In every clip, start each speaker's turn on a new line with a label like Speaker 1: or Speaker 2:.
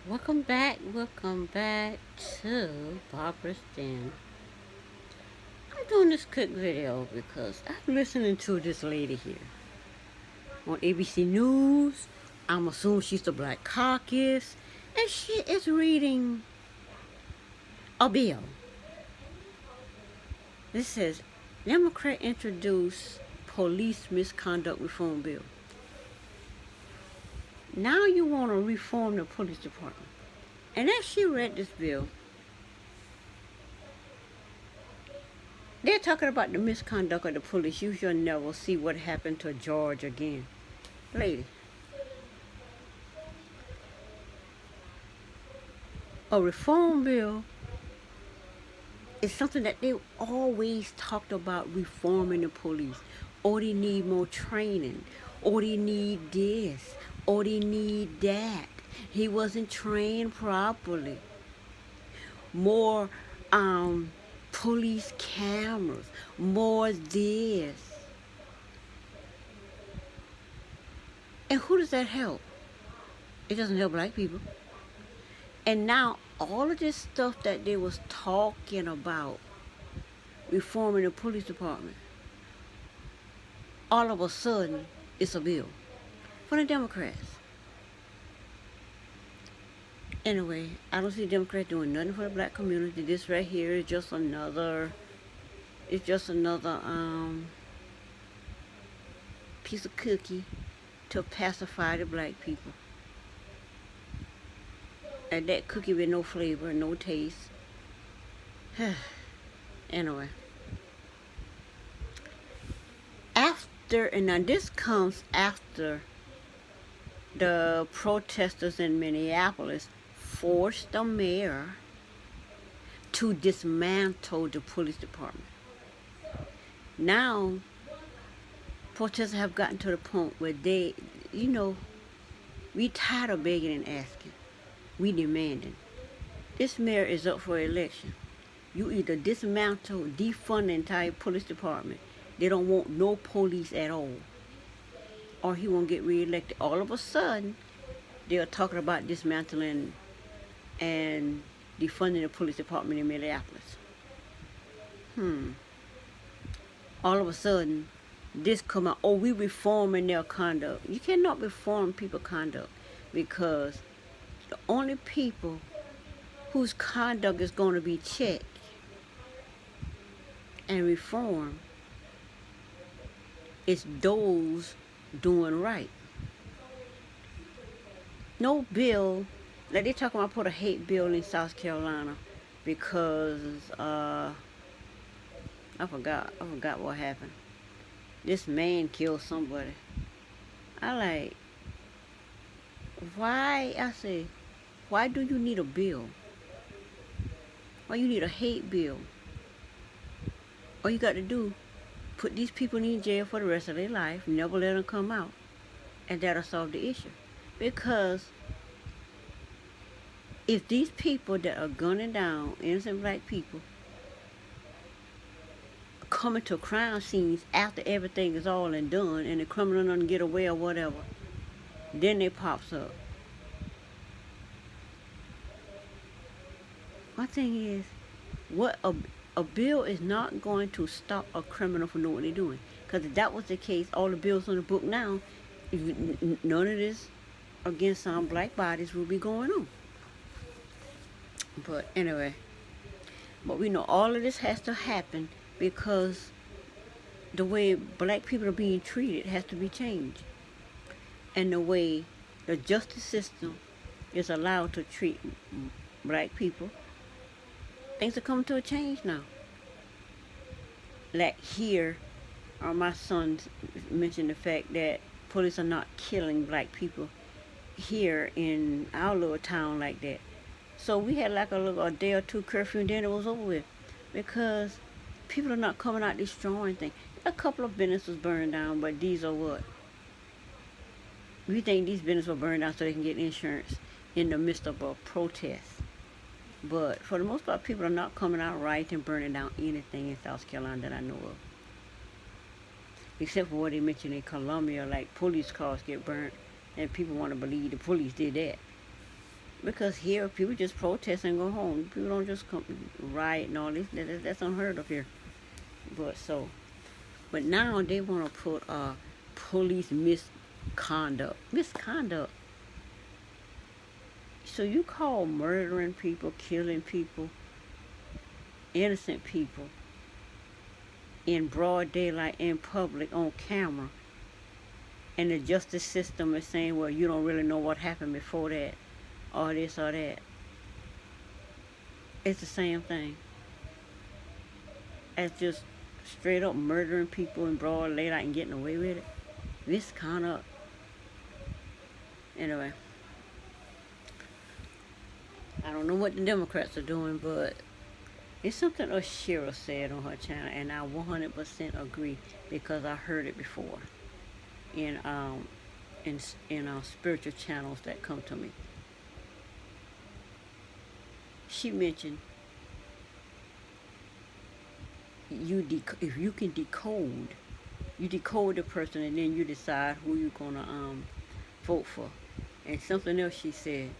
Speaker 1: Welcome back to Barbara's Den. I'm doing this quick video because I'm listening to this lady here on ABC News. I'm assuming she's the Black Caucus, and she is reading a bill. This says, Democrat introduce police misconduct reform bill. Now you want to reform the police department. And as she read this bill, they're talking about the misconduct of the police. You shall never see what happened to George again. Lady, a reform bill is something that they always talked about reforming the police. Or they need more training. Or they need this. Or they need that. He wasn't trained properly. More police cameras. More this. And who does that help? It doesn't help black people. And now all of this stuff that they was talking about reforming the police department, all of a sudden it's a bill for the Democrats. Anyway, I don't see Democrats doing nothing for the black community. This right here is just another piece of cookie to pacify the black people. And that cookie with no flavor, no taste. Anyway. And now this comes after the protesters in Minneapolis forced the mayor to dismantle the police department. Now, protesters have gotten to the point where they, we tired of begging and asking. We demanding. This mayor is up for election. You either dismantle, defund the entire police department. They don't want no police at all. Or he won't get reelected. All of a sudden, they're talking about dismantling and defunding the police department in Minneapolis. All of a sudden, this come out, we reforming their conduct. You cannot reform people's conduct because the only people whose conduct is going to be checked and reformed is those doing right. No bill, like they talking about put a hate bill in South Carolina because I forgot what happened. This man killed somebody. Why do you need a bill? Why you need a hate bill? All you got to do, put these people in jail for the rest of their life, never let them come out, and that'll solve the issue. Because if these people that are gunning down innocent black people coming to crime scenes after everything is all and done and the criminal doesn't get away or whatever, then it pops up. My thing is, what a bill is not going to stop a criminal from doing what they're doing. Because if that was the case, all the bills on the book now, none of this against some black bodies will be going on. But anyway, we know all of this has to happen because the way black people are being treated has to be changed. And the way the justice system is allowed to treat black people, things are coming to a change now. Like here, my son mentioned the fact that police are not killing black people here in our little town like that. So we had like a day or two curfew and then it was over with. Because people are not coming out destroying things. A couple of businesses burned down, but these are what? We think these businesses were burned down so they can get insurance in the midst of a protest. But for the most part, people are not coming out right and burning down anything in South Carolina that I know of. Except for what they mentioned in Columbia, like police cars get burnt, and people want to believe the police did that. Because here people just protest and go home. People don't just come riot and all this. That's unheard of here. But so, but now they want to put police misconduct. Misconduct. So you call murdering people, killing people, innocent people in broad daylight in public on camera, and the justice system is saying, well, you don't really know what happened before that, or this or that. It's the same thing as just straight up murdering people in broad daylight and getting away with it. This kind of, anyway, I don't know what the Democrats are doing, but it's something Ashira said on her channel, and I 100% agree because I heard it before in spiritual channels that come to me. She mentioned if you can decode, you decode the person, and then you decide who you're gonna vote for. And something else she said,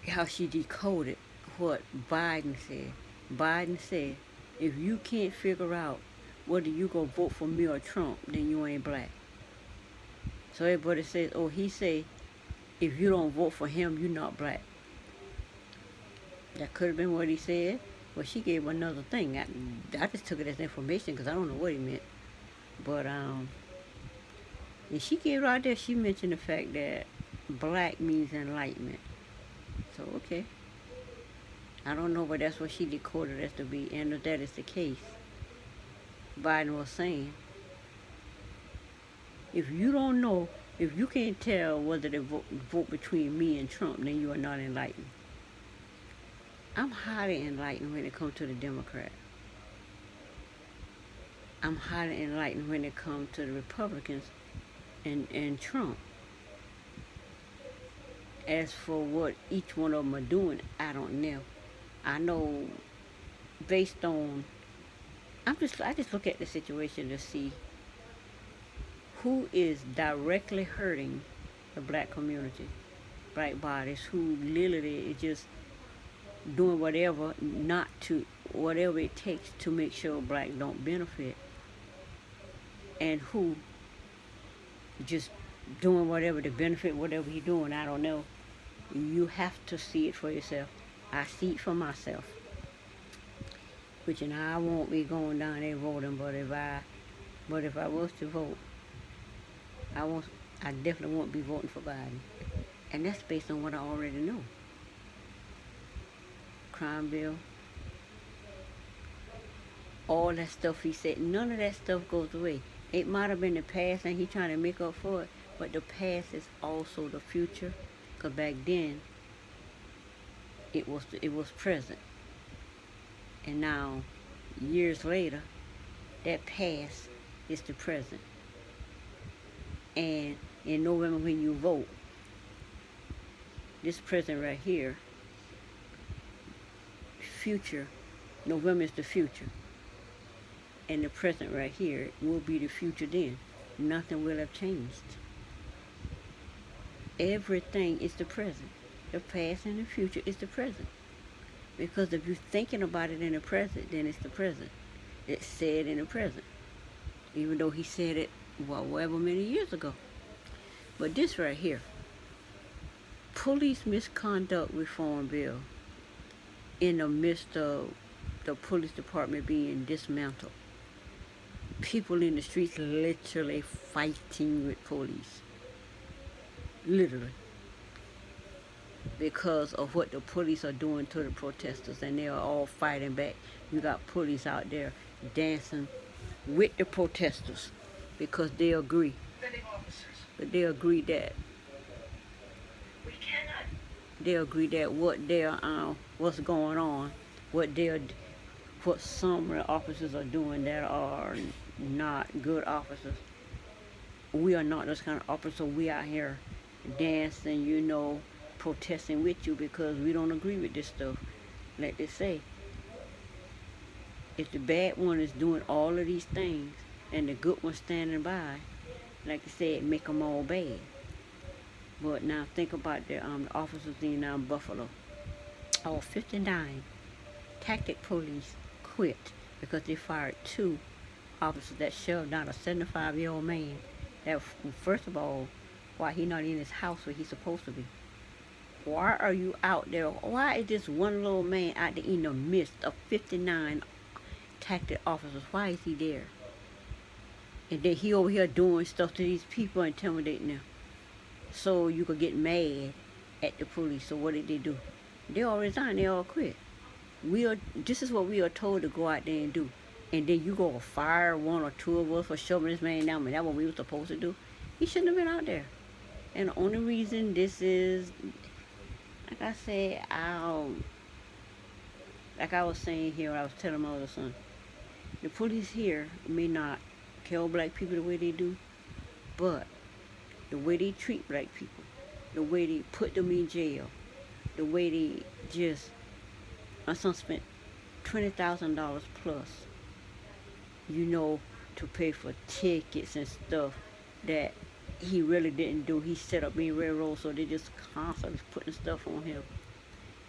Speaker 1: how she decoded what Biden said. Biden said, if you can't figure out whether you gonna vote for me or Trump, then you ain't black. So everybody says, oh, he said, if you don't vote for him, you're not black. That could have been what he said. Well, she gave another thing. I just took it as information because I don't know what he meant. But and she gave right there, she mentioned the fact that black means enlightenment. So, okay. I don't know, but that's what she decoded as to be. And if that is the case, Biden was saying, if you don't know, if you can't tell whether to vote between me and Trump, then you are not enlightened. I'm highly enlightened when it comes to the Democrat. I'm highly enlightened when it comes to the Republicans and Trump. As for what each one of them are doing, I don't know. I know based on, I just look at the situation to see who is directly hurting the black community, black bodies, who literally is just doing whatever it takes to make sure black don't benefit, and who just doing whatever to benefit whatever he's doing. I don't know. You have to see it for yourself. I see it for myself. Which, and I won't be going down there voting, but if I was to vote, I definitely won't be voting for Biden. And that's based on what I already know. Crime bill, all that stuff he said, none of that stuff goes away. It might have been the past and he's trying to make up for it, but the past is also the future, because back then it was present. And now, years later, that past is the present. And in November when you vote, this present right here, future, November is the future. And the present right here will be the future then. Nothing will have changed. Everything is the present. The past and the future is the present. Because if you're thinking about it in the present, then it's the present. It's said in the present. Even though he said it, however many years ago. But this right here, police misconduct reform bill, in the midst of the police department being dismantled. People in the streets literally fighting with police. Literally. Because of what the police are doing to the protesters, and they are all fighting back. You got police out there dancing with the protesters because they agree. But they agree that what's going on, what some of the officers are doing that are not good officers. We are not those kind of officers. We out here dancing, protesting with you because we don't agree with this stuff. Like they say, if the bad one is doing all of these things and the good one standing by, like I said, make them all bad. But now think about the officers in Buffalo. All 59 tactic police quit because they fired 2 officers that shoved down a 75-year-old man. That first of all, why he not in his house where he's supposed to be? Why are you out there? Why is this one little man out there in the midst of 59 tactic officers? Why is he there? And then he over here doing stuff to these people, intimidating them. So you could get mad at the police. So what did they do? They all resigned. They all quit. This is what we are told to go out there and do. And then you go fire 1 or 2 of us for shoving this man down. And that's what we were supposed to do. He shouldn't have been out there. And the only reason this is, like I said, like I was saying here, I was telling my other son, the police here may not kill black people the way they do, but the way they treat black people, the way they put them in jail, the way they just, my son spent $20,000 plus, to pay for tickets and stuff that he really didn't do. He set up being railroad, so they just constantly putting stuff on him.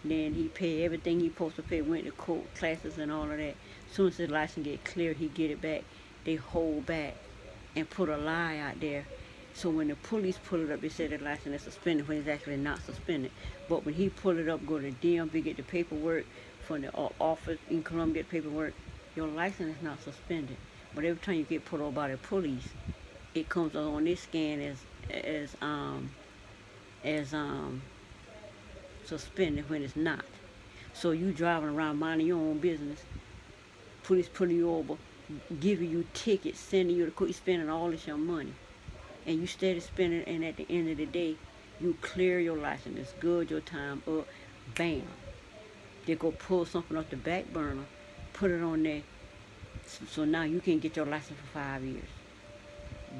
Speaker 1: Then he paid everything he supposed to pay, went to court, classes and all of that. As soon as his license get cleared, he get it back. They hold back and put a lie out there. So when the police pull it up, they say the license is suspended when it's actually not suspended. But when he pull it up, go to DMV, get the paperwork from the office in Columbia, get paperwork, your license is not suspended. But every time you get pulled over by the police, it comes on this scan as suspended when it's not. So you driving around minding your own business, police pulling you over, giving you tickets, sending you to court, you spending all this your money. And you steady spending, and at the end of the day, you clear your license, it's good, your time up, bam. They go pull something off the back burner, put it on there, so now you can get your license for 5 years.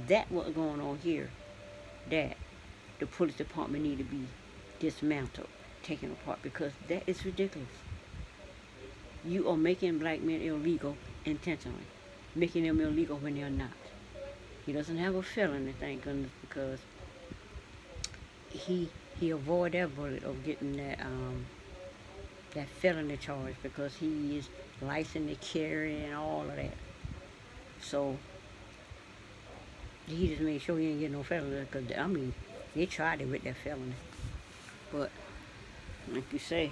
Speaker 1: That's what's going on here, that the police department need to be dismantled, taken apart, because that is ridiculous. You are making black men illegal intentionally, making them illegal when they're not. He doesn't have a felony, thank goodness, because he avoid that bullet of getting that felony charge, because he is licensed to carry and all of that. So he just made sure he didn't get no felony, because they tried it with that felony. But like you say,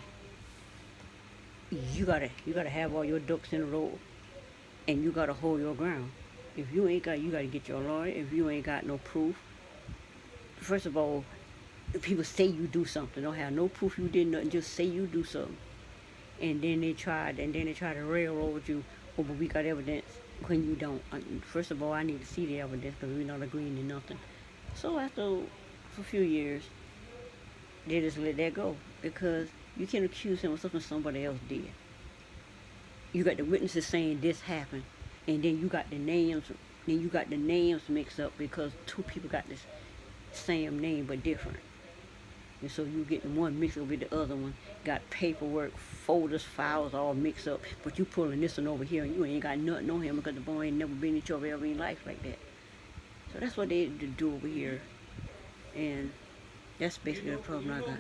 Speaker 1: you gotta have all your ducks in a row, and you gotta hold your ground. If you ain't got, you gotta get your lawyer. If you ain't got no proof, first of all, people say you do something, don't have no proof you did nothing, just say you do something, and then they try to railroad you. Oh, but we got evidence when you don't. First of all, I need to see the evidence, because we're not agreeing to nothing. So after a few years, they just let that go, because you can't accuse him of something somebody else did. You got the witnesses saying this happened, and then you got the names mixed up, because 2 people got this same name but different. And so you get the one mixed up with the other one, got paperwork, folders, files all mixed up, but you pulling this one over here and you ain't got nothing on him, because the boy ain't never been in your ever in life like that. So that's what they do over here, and that's basically the problem I got.